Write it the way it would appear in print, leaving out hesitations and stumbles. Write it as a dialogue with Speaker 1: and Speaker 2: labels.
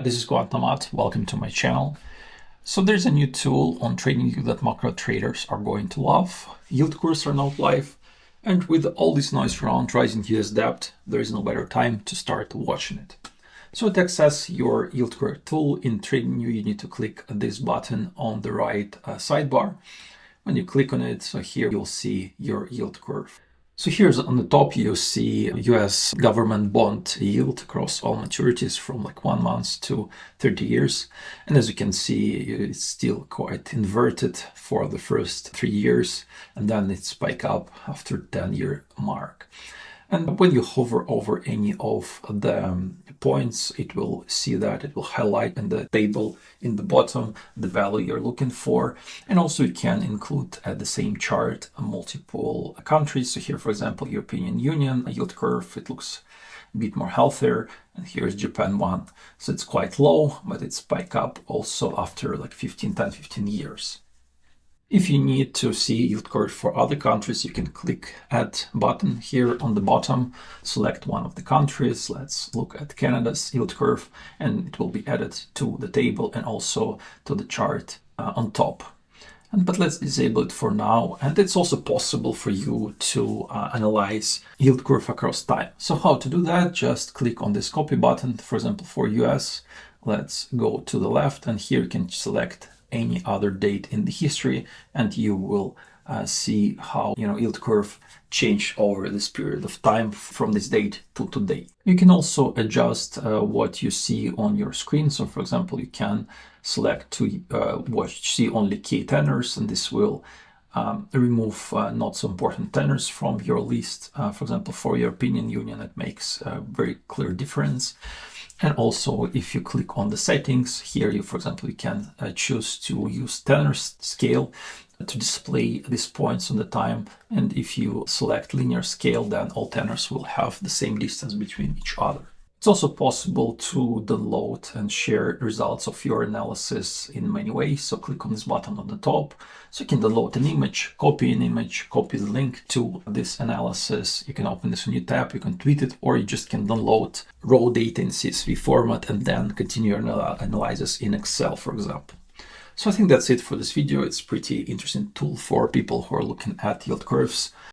Speaker 1: This is Quantribe. Welcome to my channel. So there's a new tool on TradingView that macro traders are going to love. Yield curves are not live, and with all this noise around rising US debt, there is no better time to start watching it. So to access your yield curve tool in TradingView, you need to click this button on the right sidebar. When you click on it, so here you'll see your yield curve. So here's on the top, you see US government bond yield across all maturities from like 1 month to 30 years. And as you can see, it's still quite inverted for the first 3 years, and then it spikes up after 10-year mark. And when you hover over any of the points, it will see that it will highlight in the table in the bottom the value you're looking for. And also you can include at the same chart multiple countries. So here, for example, European Union yield curve, it looks a bit more healthier. And here's Japan one. So it's quite low, but it spiked up also after like 10, 15 years. If you need to see yield curve for other countries, you can click Add button here on the bottom, select one of the countries. Let's look at Canada's yield curve, and it will be added to the table and also to the chart on top. But let's disable it for now. And it's also possible for you to analyze yield curve across time. So how to do that? Just click on this copy button. For example, for US, let's go to the left, and here you can select any other date in the history, and you will see how yield curve changed over this period of time from this date to today. You can also adjust what you see on your screen. So for example, you can select to see only key tenors, and this will remove not so important tenors from your list. For example, for European Union, it makes a very clear difference. And also, if you click on the settings here, for example, you can choose to use tenor scale to display these points on the time. And if you select linear scale, then all tenors will have the same distance between each other. It's also possible to download and share results of your analysis in many ways. So click on this button on the top. So you can download an image, copy the link to this analysis. You can open this new tab, you can tweet it, or you just can download raw data in CSV format and then continue your analysis in Excel, for example. So I think that's it for this video. It's a pretty interesting tool for people who are looking at yield curves.